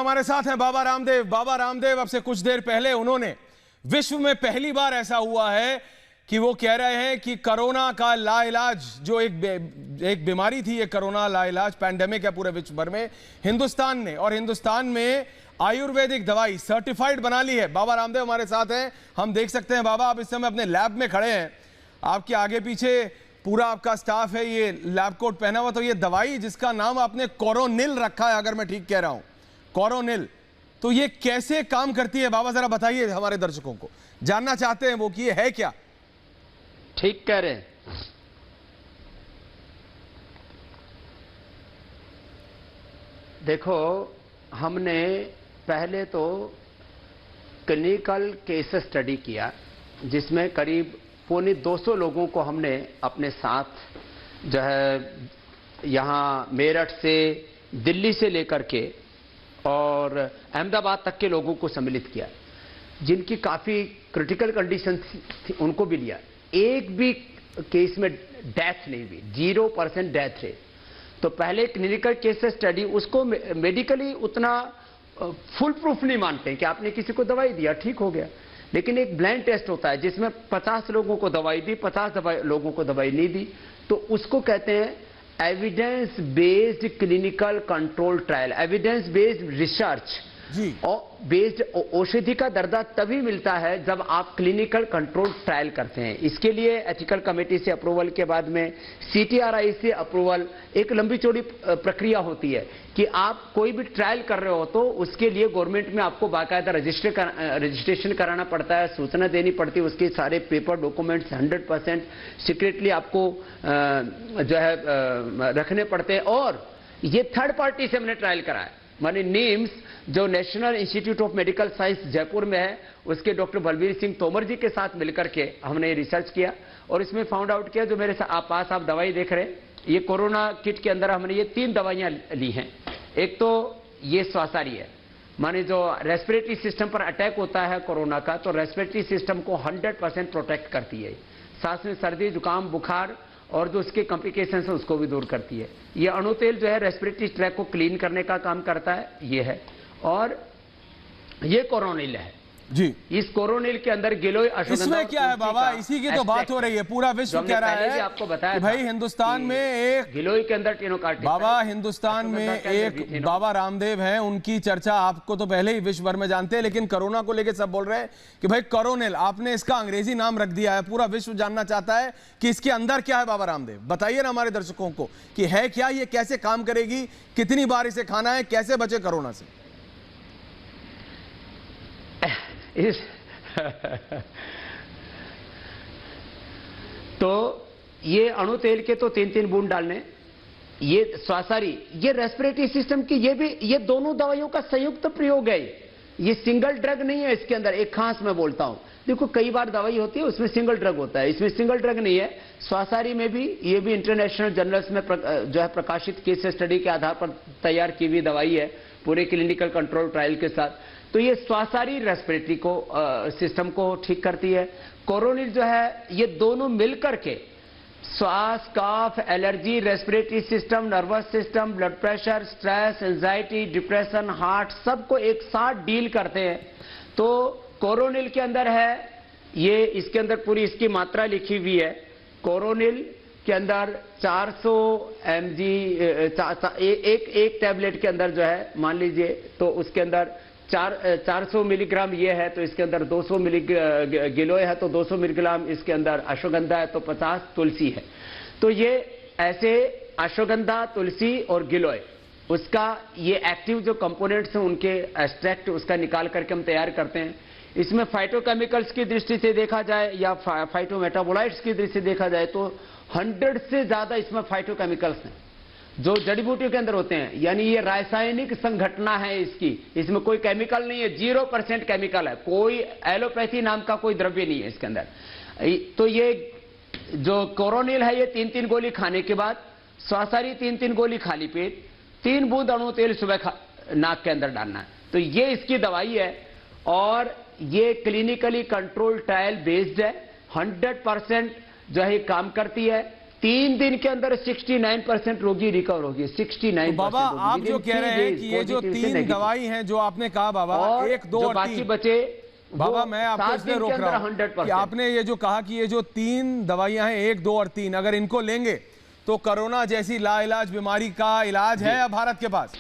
हमारे साथ हैं बाबा रामदेव। बाबा रामदेव अब से कुछ देर पहले उन्होंने विश्व में पहली बार ऐसा हुआ है कि वो कह रहे हैं कि कोरोना का लाइलाज जो एक बीमारी थी, ये कोरोना लाइलाज पैंडेमिक है पूरे विश्व भर में, हिंदुस्तान ने और हिंदुस्तान में आयुर्वेदिक दवाई सर्टिफाइड बना ली है। बाबा रामदेव हमारे साथ हैं, हम देख सकते हैं। बाबा, आप इस समय अपने लैब में खड़े हैं, आपके आगे पीछे पूरा आपका स्टाफ है, ये लैब कोट पहना हुआ। तो ये दवाई जिसका नाम आपने कोरोनिल रखा है, अगर मैं ठीक कह रहा हूं, कोरोनिल, तो ये कैसे काम करती है बाबा, जरा बताइए हमारे दर्शकों को, जानना चाहते हैं वो कि ये है क्या। ठीक कह रहे हैं। देखो, हमने पहले तो क्लिनिकल केस स्टडी किया जिसमें करीब 250 लोगों को हमने अपने साथ जो है यहाँ मेरठ से, दिल्ली से लेकर के और अहमदाबाद तक के लोगों को सम्मिलित किया, जिनकी काफ़ी क्रिटिकल कंडीशन थी, उनको भी लिया। एक भी केस में डेथ नहीं हुई, 0% डेथ रेट। तो पहले क्लिनिकल केस स्टडी उसको मेडिकली उतना फुल प्रूफ नहीं मानते हैं कि आपने किसी को दवाई दिया ठीक हो गया, लेकिन एक ब्लाइंड टेस्ट होता है जिसमें 50 लोगों को दवाई दी, 50 लोगों को दवाई नहीं दी, तो उसको कहते हैं evidence based clinical control trial, evidence based research और बेस्ड। औषधि का दर्जा तभी मिलता है जब आप क्लिनिकल कंट्रोल ट्रायल करते हैं। इसके लिए एथिकल कमेटी से अप्रूवल के बाद में CTRI से अप्रूवल, एक लंबी चौड़ी प्रक्रिया होती है कि आप कोई भी ट्रायल कर रहे हो तो उसके लिए गवर्नमेंट में आपको बाकायदा रजिस्ट्रेशन कराना पड़ता है, सूचना देनी पड़ती है, उसके सारे पेपर डॉक्यूमेंट्स 100% सीक्रेटली आपको जो है रखने पड़ते हैं। और ये थर्ड पार्टी से हमने ट्रायल कराया, माने नीम्स जो national institute of medical science Jaipur में है, उसके डॉक्टर बलबीर सिंह तोमर जी के साथ मिलकर के हमने ये रिसर्च किया और इसमें फाउंड आउट किया। जो मेरे पास आप दवाई देख रहे हैं, ये कोरोना किट के अंदर हमने ये 3 दवाइयां ली हैं। एक तो ये स्वासारी है, माने जो रेस्पिरेटरी सिस्टम पर अटैक होता है कोरोना का, तो रेस्पिरेटरी सिस्टम को 100% प्रोटेक्ट करती है, सांस में सर्दी जुकाम बुखार और जो उसके कॉम्प्लिकेशंस है उसको भी दूर करती है। ये अणुतेल जो है रेस्पिरेटरी ट्रैक को क्लीन करने का काम करता है, ये है। और ये कोरोनिल है जी। इस कोरोनिल के अंदर गिलोय अश्वगंधा, इसमें क्या है बाबा, इसी की तो बात हो रही है। पूरा विश्व कह रहा है, आपको बताया भाई हिंदुस्तान में एक गिलोय के अंदर टेनोकार्डिस, बाबा हिंदुस्तान में एक बाबा रामदेव हैं, उनकी चर्चा आपको तो पहले ही विश्व भर में जानते हैं, लेकिन कोरोना को लेकर सब बोल रहे हैं कि भाई कोरोनिल, आपने इसका अंग्रेजी नाम रख दिया है। पूरा विश्व जानना चाहता है कि इसके अंदर क्या है। बाबा रामदेव बताइए ना हमारे दर्शकों को कि है क्या, ये कैसे काम करेगी, कितनी बार इसे खाना है, कैसे बचे कोरोना से। तो ये अणु तेल के तो 3-3 बूंद डालने, ये स्वासारी, ये रेस्पिरेटरी सिस्टम की, ये दोनों दवाइयों का संयुक्त प्रयोग है, ये सिंगल ड्रग नहीं है। इसके अंदर एक खास मैं बोलता हूं, देखो कई बार दवाई होती है उसमें सिंगल ड्रग होता है, इसमें सिंगल ड्रग नहीं है। स्वासारी में भी, ये भी इंटरनेशनल जर्नल्स में जो है प्रकाशित केस स्टडी के आधार पर तैयार की हुई दवाई है, पूरे क्लिनिकल कंट्रोल ट्रायल के साथ। तो ये स्वासारी रेस्पिरेटरी को सिस्टम को ठीक करती है। कोरोनिल जो है, ये दोनों मिलकर के श्वास, कफ, allergy, respiratory system, nervous system, blood pressure, stress, anxiety, depression, heart, सबको एक साथ डील करते हैं। तो कोरोनिल के अंदर है ये, इसके अंदर पूरी इसकी मात्रा लिखी हुई है। कोरोनिल के अंदर 400 mg, एक टैबलेट के अंदर जो है मान लीजिए, तो उसके अंदर 400 मिलीग्राम ये है, तो इसके अंदर 200 गिलोय है, तो 200 मिलीग्राम इसके अंदर अश्वगंधा है, तो 50 तुलसी है। तो ये ऐसे अश्वगंधा, तुलसी और गिलोय, उसका ये एक्टिव जो कंपोनेंट्स हैं उनके एक्सट्रैक्ट उसका निकाल करके हम तैयार करते हैं। इसमें फाइटोकेमिकल्स की दृष्टि से देखा जाए या फाइटोमेटाबोलाइट्स की दृष्टि से देखा जाए तो 100 से ज्यादा इसमें फाइटोकेमिकल्स हैं जो जड़ी बूटियों के अंदर होते हैं, यानी ये रासायनिक संघटना है इसकी, इसमें कोई केमिकल नहीं है, 0% केमिकल है, कोई एलोपैथी नाम का कोई द्रव्य नहीं है इसके अंदर। तो ये जो कोरोनिल है, ये 3-3 गोली खाने के बाद, स्वासारी 3-3 गोली खाली पेट, 3 बूंद अणु तेल सुबह नाक के अंदर डालना है। तो ये इसकी दवाई है और ये क्लिनिकली कंट्रोल ट्रायल बेस्ड है, 100% जो है काम करती है। 3 दिन के अंदर 69% रोगी रिकवर हो गए। 69%। तो बाबा आप जो कह रहे हैं कि ये जो 3 दवाई हैं जो आपने कहा बाबा, 1, 2 और 3 बचे, बाबा मैं आपको इसलिए रोक रहा हूं कि आपने ये जो कहा कि ये जो 3 दवाइयां हैं 1, 2 और 3 अगर इनको लेंगे तो कोरोना जैसी लाइलाज बीमारी का इलाज है अब भारत के पास।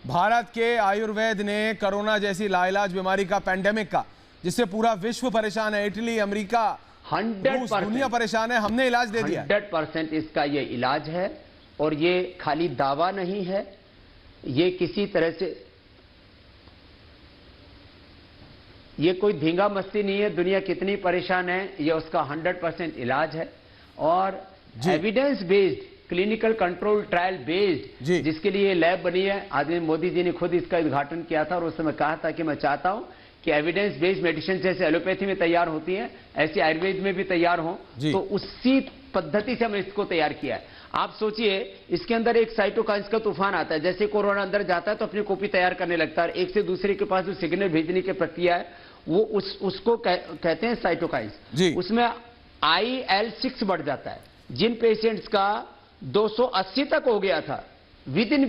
भारत के आयुर्वेद ने कोरोना जैसी लाइलाज बीमारी का, पैंडेमिक का, जिससे पूरा विश्व परेशान है, इटली, अमेरिका, 100% दुनिया परेशान है, हमने इलाज दे दिया। 100% इसका ये इलाज है और ये खाली दावा नहीं है, ये किसी तरह से ये कोई धींगा मस्ती नहीं है। दुनिया कितनी परेशान है, ये उसका 100% इलाज है और evidence based, clinical control trial based, जिसके लिए लैब बनी है। आदरणीय मोदी जी ने खुद इसका उद्घाटन किया था और उस समय कहा था कि मैं चाहता हूं कि एविडेंस बेस्ड मेडिसिन जैसे एलोपैथी में तैयार होती है ऐसे आयुर्वेद में भी तैयार हो, तो उसी पद्धति से हमने इसको तैयार किया है। आप सोचिए इसके अंदर एक साइटोकाइन्स का तूफान आता है, जैसे कोरोना अंदर जाता है तो अपनी कॉपी तैयार करने लगता है, एक से दूसरे के पास जो सिग्नल भेजने की प्रक्रिया है वो उसको कहते हैं साइटोकाइन्स। उसमें IL-6 बढ़ जाता है। जिन पेशेंट्स का 280 तक हो गया था, विद इन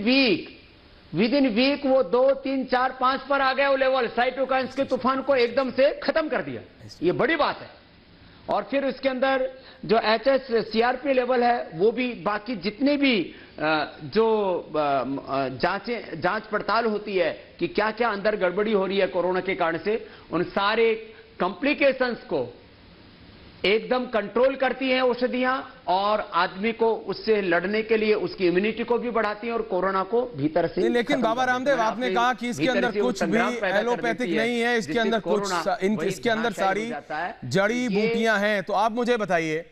वीक वो 2, 3, 4, 5 पर आ गया वो लेवल। साइटोकाइन्स के तूफान को एकदम से खत्म कर दिया, ये बड़ी बात है। और फिर उसके अंदर जो HSCRP लेवल है वो भी, बाकी जितने भी जो जांच पड़ताल होती है कि क्या क्या अंदर गड़बड़ी हो रही है कोरोना के कारण से, उन सारे कॉम्प्लिकेशंस को एकदम कंट्रोल करती हैं औषधियां और आदमी को उससे लड़ने के लिए उसकी इम्यूनिटी को भी बढ़ाती हैं और कोरोना को भीतर से। लेकिन बाबा रामदेव आपने कहा कि इसके अंदर कुछ भी एलोपैथिक नहीं है, इसके अंदर इसके अंदर सारी जड़ी बूटियां हैं। तो आप मुझे बताइए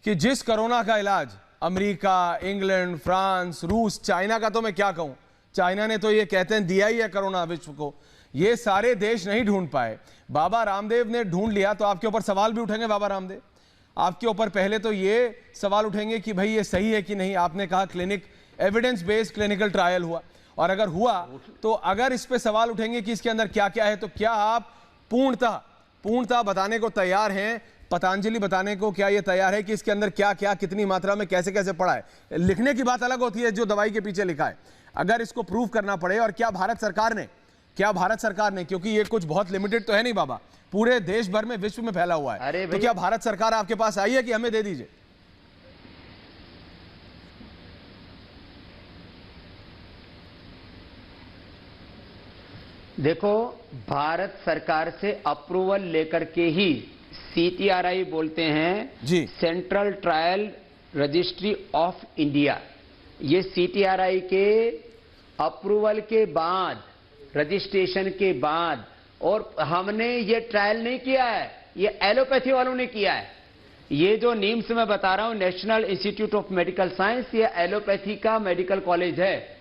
कि जिस कोरोना का इलाज अमेरिका, इंग्लैंड, फ्रांस, रूस, चाइना का तो मैं क्या कहूं, चाइना ने तो ये कहते हैं दिया ही है कोरोना विश्व को, ये सारे देश नहीं ढूंढ पाए, बाबा रामदेव ने ढूंढ लिया। तो आपके ऊपर सवाल भी उठेंगे बाबा रामदेव, आपके ऊपर पहले तो ये सवाल उठेंगे कि भाई ये सही है कि नहीं। आपने कहा एविडेंस बेस्ड क्लिनिकल ट्रायल हुआ, और अगर हुआ तो अगर इस पे सवाल उठेंगे कि इसके अंदर क्या क्या है, तो क्या आप पूर्णतः बताने को तैयार हैं? पतंजलि बताने को क्या ये तैयार है कि इसके अंदर क्या क्या, कितनी मात्रा में, कैसे कैसे पड़ा है? लिखने की बात अलग होती है, जो दवाई के पीछे लिखा है, अगर इसको प्रूव करना पड़े। और क्या भारत सरकार ने, क्योंकि ये कुछ बहुत लिमिटेड तो है नहीं बाबा, पूरे देश भर में, विश्व में फैला हुआ है, तो क्या भारत सरकार आपके पास आई है कि हमें दे दीजिए? देखो, भारत सरकार से अप्रूवल लेकर के ही CTRI बोलते हैं जी, central trial registry of India. ये CTRI के अप्रूवल के बाद, रजिस्ट्रेशन के बाद, और हमने ये ट्रायल नहीं किया है, ये एलोपैथी वालों ने किया है। ये जो नीम्स मैं बता रहा हूं, national institute of medical science, ये एलोपैथी का मेडिकल कॉलेज है।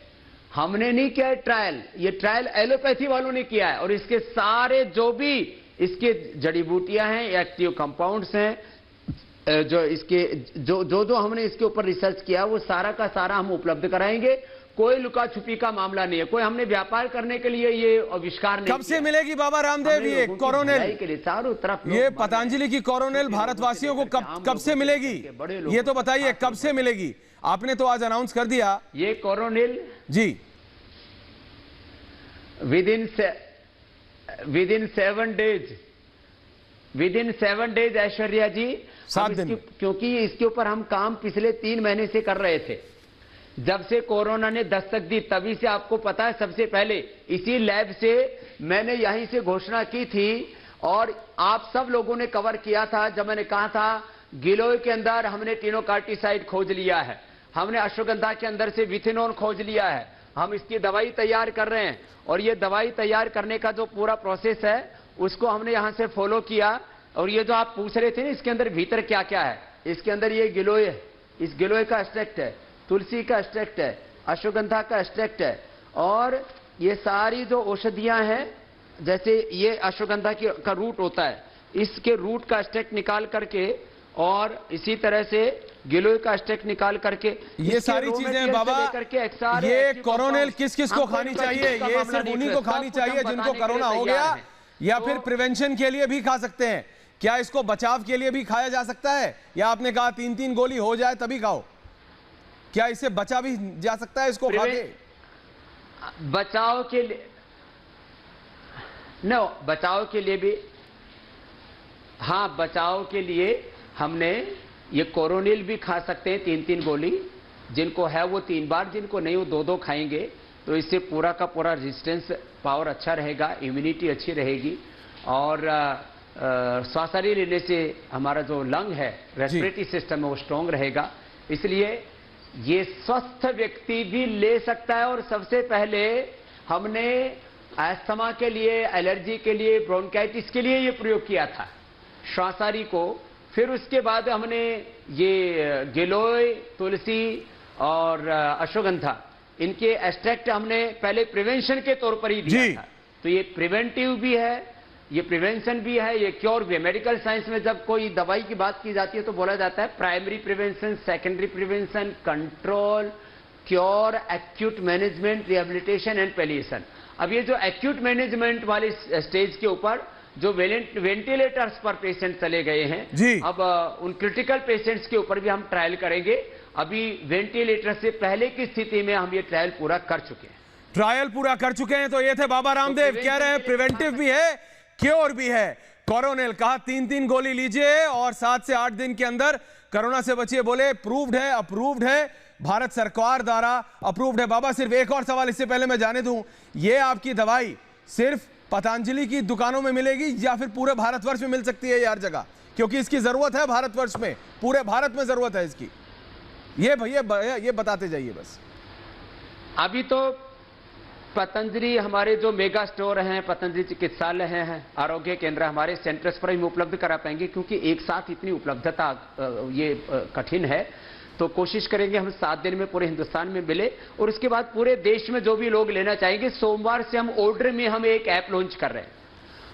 हमने नहीं किया है ट्रायल, ये ट्रायल एलोपैथी वालों ने किया है। और इसके सारे जो भी इसके जड़ी बूटियां हैं, एक्टिव कंपाउंड्स हैं, जो इसके जो हमने इसके ऊपर रिसर्च किया वो सारा का सारा हम उपलब्ध कराएंगे। कोई लुका छुपी का मामला नहीं है, कोई हमने व्यापार करने के लिए ये आविष्कार नहीं। कब से मिलेगी बाबा रामदेव ये कोरोनिल के लिए चारों तरफ, ये पतंजलि की कोरोनिल भारतवासियों को कब से मिलेगी, ये तो बताइए कब से मिलेगी? आपने तो आज अनाउंस कर दिया ये कोरोनिल जी, विदिन 7 डेज ऐश्वर्या जी, 7 दिन, क्योंकि इसके ऊपर हम काम पिछले 3 महीने से कर रहे थे। जब से कोरोना ने दस्तक दी तभी से, आपको पता है, सबसे पहले इसी लैब से मैंने यहीं से घोषणा की थी और आप सब लोगों ने कवर किया था। जब मैंने कहा था गिलोय के अंदर हमने टिनोकार्टिसाइड खोज लिया है, हमने अश्वगंधा के अंदर से विथिनोन खोज लिया है, हम इसकी दवाई तैयार कर रहे हैं। और ये दवाई तैयार करने का जो पूरा प्रोसेस है उसको हमने यहां से फॉलो किया। और ये जो आप पूछ रहे थे ना, इसके अंदर भीतर क्या क्या है, इसके अंदर ये गिलोय है, इस गिलोय का एक्सट्रैक्ट है, तुलसी का एक्सट्रैक्ट है, अश्वगंधा का एक्सट्रैक्ट है, और ये सारी जो औषधियां हैं, जैसे ये अश्वगंधा का रूट होता है, इसके रूट का एक्सट्रैक्ट निकाल करके, और इसी तरह से गिलोय का एक्सट्रैक्ट निकाल करके, ये सारी चीजें बाबा, ये कोरोनिल किस किस को खानी चाहिए? ये सिर्फ उन्हीं को खानी चाहिए जिनको कोरोना हो गया, या फिर प्रिवेंशन के लिए भी खा सकते हैं? क्या इसको बचाव के लिए भी खाया जा सकता है, या आपने कहा 3-3 गोली हो जाए तभी खाओ? क्या इससे बचा भी जा सकता है इसको खा के? बचाव के लिए बचाव के लिए भी, हाँ, बचाव के लिए हमने ये कोरोनिल भी खा सकते हैं 3-3 गोली, जिनको है वो 3 बार, जिनको नहीं वो 2-2 खाएंगे, तो इससे पूरा का पूरा रेजिस्टेंस पावर अच्छा रहेगा, इम्यूनिटी अच्छी रहेगी, और श्वास लेने से हमारा जो लंग है, रेस्पिरेटरी सिस्टम है, वो स्ट्रांग रहेगा। इसलिए ये स्वस्थ व्यक्ति भी ले सकता है। और सबसे पहले हमने अस्थमा के लिए, एलर्जी के लिए, ब्रोंकाइटिस के लिए ये प्रयोग किया था, श्वासारी को। फिर उसके बाद हमने ये गिलोय, तुलसी और अश्वगंधा, इनके एक्सट्रैक्ट हमने पहले प्रिवेंशन के तौर पर ही दिया था। तो ये प्रिवेंटिव भी है, ये प्रिवेंशन भी है, ये क्योर भी है। मेडिकल साइंस में जब कोई दवाई की बात की जाती है तो बोला जाता है primary prevention, secondary prevention, control, cure, acute management, rehabilitation and palliation. अब ये जो एक्यूट मैनेजमेंट वाले स्टेज के ऊपर जो वेंटिलेटर्स पर पेशेंट चले गए हैं, अब उन क्रिटिकल पेशेंट्स के ऊपर भी हम ट्रायल करेंगे। अभी वेंटिलेटर से पहले की स्थिति में हम ये ट्रायल पूरा कर चुके हैं। तो ये थे बाबा रामदेव, कह रहे हैं प्रिवेंटिव भी है, क्योर भी है। कोरोनिल कहा 3-3 गोली लीजिए और 7 से 8 दिन के अंदर कोरोना से बचिए। बोले प्रूव्ड है, अप्रूव्ड है, भारत सरकार द्वारा अप्रूव्ड है। बाबा, सिर्फ एक और सवाल इससे पहले मैं जाने दूं, ये आपकी दवाई सिर्फ पतंजलि की दुकानों में मिलेगी या फिर पूरे भारतवर्ष में मिल सकती है हर जगह? क्योंकि इसकी जरूरत है भारतवर्ष में, पूरे भारत में जरूरत है इसकी। ये भैया ये बताते जाइए बस। अभी तो पतंजलि हमारे जो मेगा स्टोर हैं, पतंजलि चिकित्सालय हैं, आरोग्य केंद्र हमारे सेंटर्स पर ही उपलब्ध करा पाएंगे, क्योंकि एक साथ इतनी उपलब्धता ये कठिन है। तो कोशिश करेंगे हम 7 दिन में पूरे हिंदुस्तान में मिले। और उसके बाद पूरे देश में जो भी लोग लेना चाहेंगे, सोमवार से हम ऑर्डर में हम एक ऐप लॉन्च कर रहे हैं,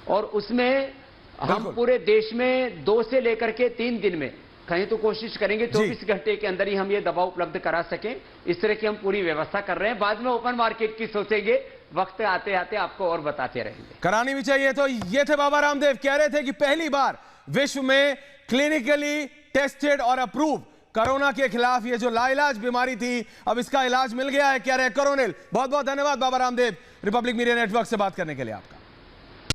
और उसमें हम पूरे देश में 2 से लेकर के 3 दिन में कहीं तो कोशिश करेंगे 24 घंटे के अंदर ही हम ये दवा उपलब्ध करा सकें। इस तरह की हम पूरी व्यवस्था कर रहे हैं। बाद में ओपन मार्केट की सोचेंगे, वक्त आते आते आपको और बताते रहेंगे। करानी भी चाहिए। तो ये थे बाबा रामदेव, कह रहे थे कि पहली बार विश्व में क्लिनिकली टेस्टेड और अप्रूव कोरोना के खिलाफ ये जो लाइलाज बीमारी थी, अब इसका इलाज मिल गया है, कह रहे हैं कोरोनिल। बहुत बहुत धन्यवाद Baba Ramdev, Republic media network से बात करने के लिए आपका।